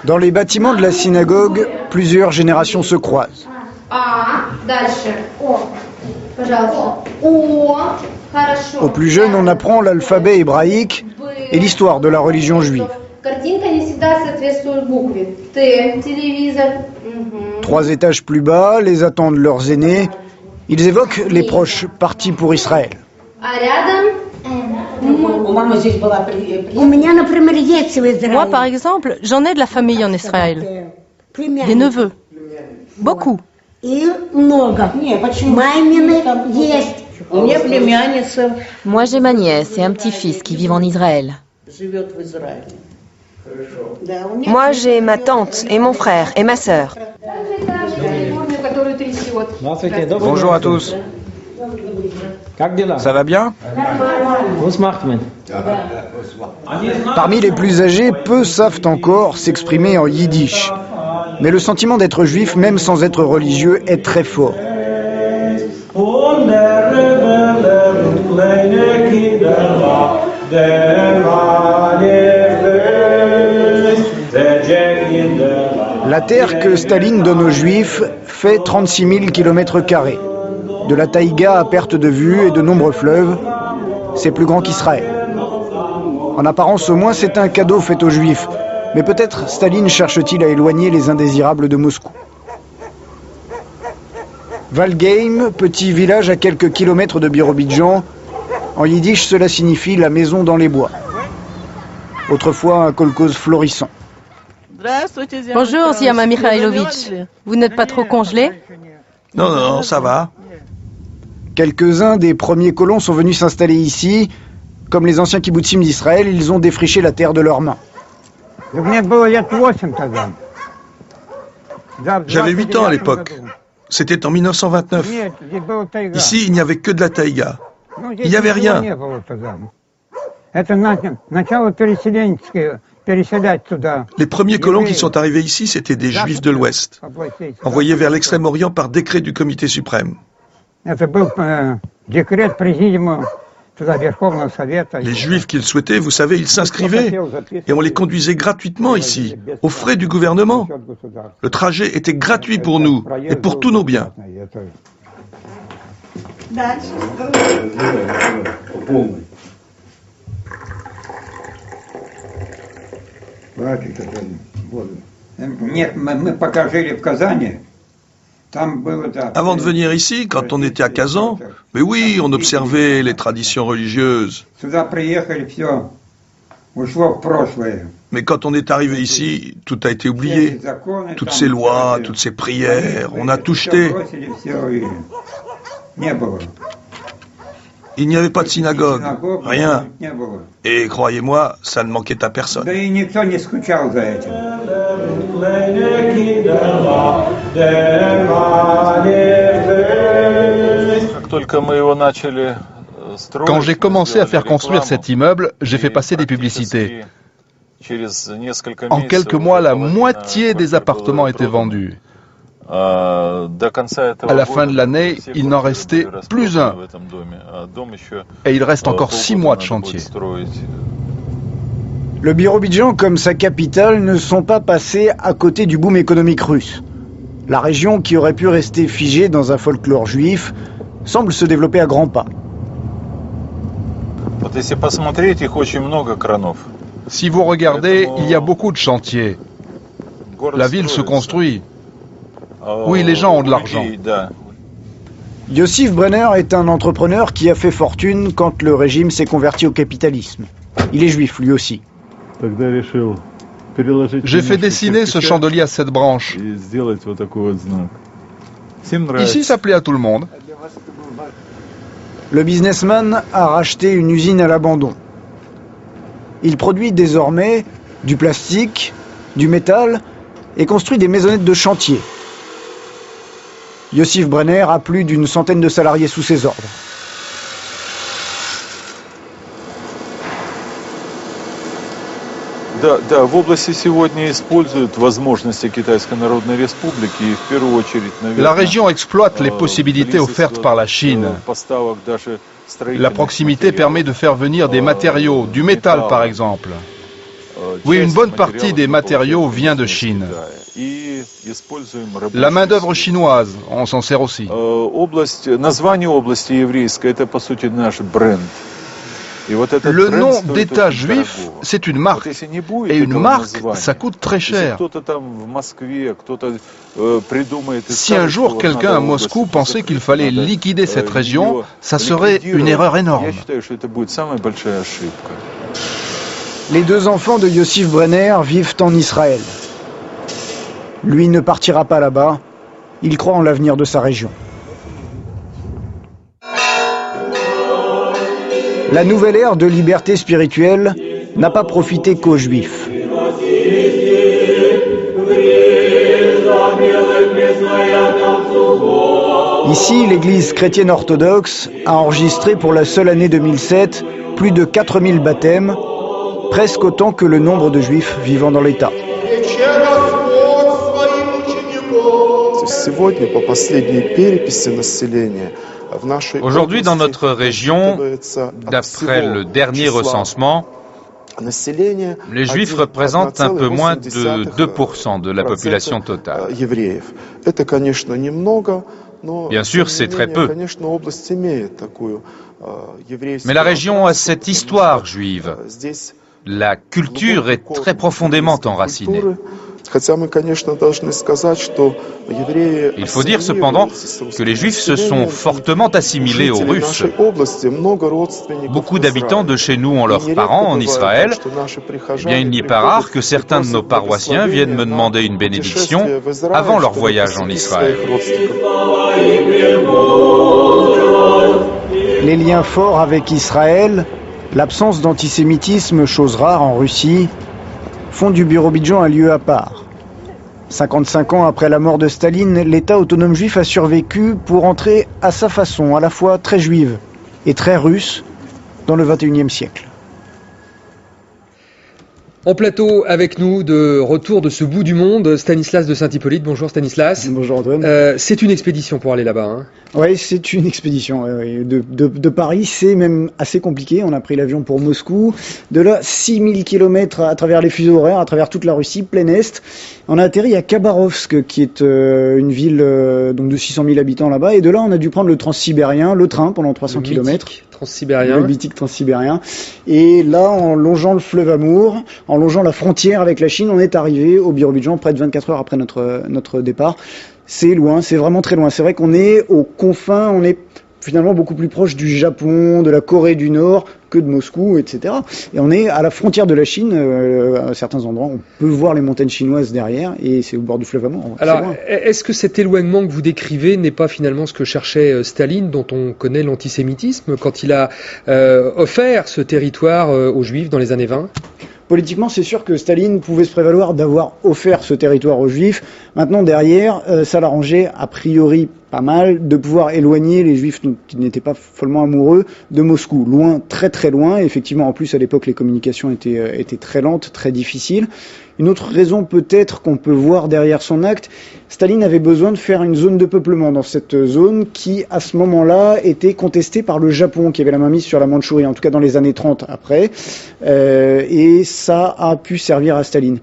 Dans les bâtiments de la synagogue, plusieurs générations se croisent. Aux plus jeunes, on apprend l'alphabet hébraïque et l'histoire de la religion juive. 3 étages plus bas, les attendent leurs aînés. Ils évoquent les proches partis pour Israël. Moi, par exemple, j'en ai de la famille en Israël. Des neveux. Beaucoup. Moi, j'ai ma nièce et un petit-fils qui vivent en Israël. Moi, j'ai ma tante et mon frère et ma sœur. Bonjour à tous. Ça va bien? Parmi les plus âgés, peu savent encore s'exprimer en yiddish. Mais le sentiment d'être juif, même sans être religieux, est très fort. La terre que Staline donne aux Juifs fait 36 000 km². De la taïga à perte de vue et de nombreux fleuves, c'est plus grand qu'Israël. En apparence au moins, c'est un cadeau fait aux Juifs. Mais peut-être Staline cherche-t-il à éloigner les indésirables de Moscou. Valgeim, petit village à quelques kilomètres de Birobidjan. En yiddish, cela signifie la maison dans les bois. Autrefois un kolkhoz florissant. Bonjour, Ziama Mikhailovitch. Vous n'êtes pas trop congelé? Non, ça va. Quelques-uns des premiers colons sont venus s'installer ici. Comme les anciens kibbutzim d'Israël, ils ont défriché la terre de leurs mains. J'avais 8 ans à l'époque. C'était en 1929. Ici, il n'y avait que de la taïga. Il n'y avait rien. Les premiers colons qui sont arrivés ici, c'étaient des Juifs de l'Ouest, envoyés vers l'Extrême-Orient par décret du Comité suprême. Les Juifs qu'ils souhaitaient, vous savez, ils s'inscrivaient et on les conduisait gratuitement ici, aux frais du gouvernement. Le trajet était gratuit pour nous et pour tous nos biens. Avant de venir ici, quand on était à Kazan, mais oui, on observait les traditions religieuses. Mais quand on est arrivé ici, tout a été oublié. Toutes ces lois, toutes ces prières, on a tout jeté. Il n'y avait pas de synagogue, rien. Et croyez-moi, ça ne manquait à personne. Quand j'ai commencé à faire construire cet immeuble, j'ai fait passer des publicités. En quelques mois, la moitié des appartements étaient vendus. À la fin de l'année, il n'en restait plus un. Et il reste encore 6 mois de chantier. Le Birobidjan, comme sa capitale, ne sont pas passés à côté du boom économique russe. La région, qui aurait pu rester figée dans un folklore juif, semble se développer à grands pas. Si vous regardez, il y a beaucoup de chantiers. La ville se construit. Oui, les gens ont de l'argent. Yossif Brenner est un entrepreneur qui a fait fortune quand le régime s'est converti au capitalisme. Il est juif, lui aussi. J'ai fait dessiner ce chandelier à 7 branches. Ici, ça plaît à tout le monde. Le businessman a racheté une usine à l'abandon. Il produit désormais du plastique, du métal et construit des maisonnettes de chantier. Yossif Brenner a plus d'une centaine de salariés sous ses ordres. La région exploite les possibilités offertes par la Chine. La proximité permet de faire venir des matériaux, du métal par exemple. Oui, une bonne partie des matériaux vient de Chine. La main-d'œuvre chinoise, on s'en sert aussi. Le nom d'État juif, c'est une marque. Et une marque, ça coûte très cher. Si un jour quelqu'un à Moscou pensait qu'il fallait liquider cette région, ça serait une erreur énorme. Les 2 enfants de Yossif Brenner vivent en Israël. Lui ne partira pas là-bas. Il croit en l'avenir de sa région. La nouvelle ère de liberté spirituelle n'a pas profité qu'aux Juifs. Ici, l'Église chrétienne orthodoxe a enregistré pour la seule année 2007 plus de 4000 baptêmes, presque autant que le nombre de Juifs vivant dans l'État. Aujourd'hui, dans notre région, d'après le dernier recensement, les Juifs représentent un peu moins de 2% de la population totale. Bien sûr, c'est très peu. Mais la région a cette histoire juive. La culture est très profondément enracinée. Il faut dire cependant que les Juifs se sont fortement assimilés aux Russes. Beaucoup d'habitants de chez nous ont leurs parents en Israël. Eh bien, il n'est pas rare que certains de nos paroissiens viennent me demander une bénédiction avant leur voyage en Israël. Les liens forts avec Israël, l'absence d'antisémitisme, chose rare en Russie, font du Birobidjan un lieu à part. 55 ans après la mort de Staline, l'État autonome juif a survécu pour entrer à sa façon, à la fois très juive et très russe, dans le XXIe siècle. En plateau avec nous, de retour de ce bout du monde, Stanislas de Saint-Hippolyte. Bonjour Stanislas. Bonjour Antoine. C'est une expédition pour aller là-bas. Hein. Oui, c'est une expédition. De Paris, c'est même assez compliqué. On a pris l'avion pour Moscou. De là, 6000 km à travers les fuseaux horaires, à travers toute la Russie, plein Est. On a atterri à Khabarovsk, qui est une ville donc de 600 000 habitants là-bas. Et de là, on a dû prendre le transsibérien, le train, pendant 300 km. Transsibérien. Le mythique transsibérien. Et là, en longeant le fleuve Amour, en longeant la frontière avec la Chine, on est arrivé au Birobidjan près de 24 heures après notre départ. C'est loin, c'est vraiment très loin. C'est vrai qu'on est aux confins, on est finalement beaucoup plus proche du Japon, de la Corée du Nord que de Moscou, etc. Et on est à la frontière de la Chine, à certains endroits. On peut voir les montagnes chinoises derrière, et c'est au bord du fleuve Amour. Alors, est-ce que cet éloignement que vous décrivez n'est pas finalement ce que cherchait Staline, dont on connaît l'antisémitisme, quand il a offert ce territoire aux Juifs dans les années 20 ? Politiquement, c'est sûr que Staline pouvait se prévaloir d'avoir offert ce territoire aux Juifs. Maintenant, derrière, ça l'arrangeait a priori pas mal de pouvoir éloigner les Juifs qui n'étaient pas follement amoureux de Moscou. Loin, très très loin. Et effectivement, en plus, à l'époque, les communications étaient très lentes, très difficiles. Une autre raison peut-être qu'on peut voir derrière son acte, Staline avait besoin de faire une zone de peuplement dans cette zone qui, à ce moment-là, était contestée par le Japon, qui avait la main mise sur la Mandchourie, en tout cas dans les années 30 après. Et ça a pu servir à Staline.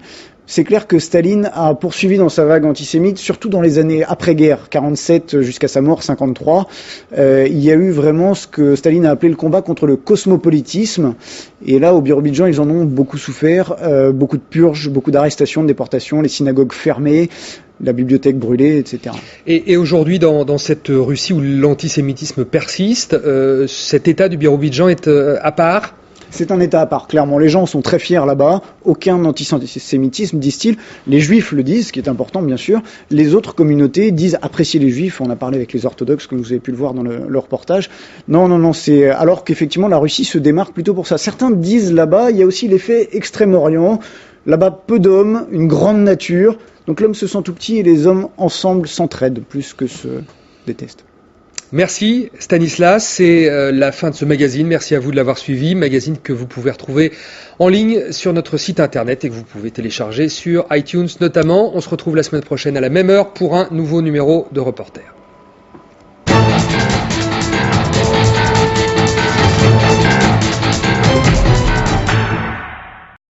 C'est clair que Staline a poursuivi dans sa vague antisémite, surtout dans les années après-guerre, 47 jusqu'à sa mort, 53. Il y a eu vraiment ce que Staline a appelé le combat contre le cosmopolitisme. Et là, au Birobidjan, ils en ont beaucoup souffert. Beaucoup de purges, beaucoup d'arrestations, de déportations, les synagogues fermées, la bibliothèque brûlée, etc. Et aujourd'hui, dans cette Russie où l'antisémitisme persiste, cet état du Birobidjan est à part ? C'est un État à part, clairement. Les gens sont très fiers là-bas. Aucun antisémitisme, disent-ils. Les Juifs le disent, ce qui est important, bien sûr. Les autres communautés disent apprécier les Juifs. On a parlé avec les orthodoxes, comme vous avez pu le voir dans le reportage. Non, c'est alors qu'effectivement, la Russie se démarque plutôt pour ça. Certains disent là-bas, il y a aussi l'effet Extrême-Orient. Là-bas, peu d'hommes, une grande nature. Donc l'homme se sent tout petit et les hommes ensemble s'entraident plus que se détestent. Merci Stanislas, c'est la fin de ce magazine. Merci à vous de l'avoir suivi. Magazine que vous pouvez retrouver en ligne sur notre site internet et que vous pouvez télécharger sur iTunes notamment. On se retrouve la semaine prochaine à la même heure pour un nouveau numéro de Reporter.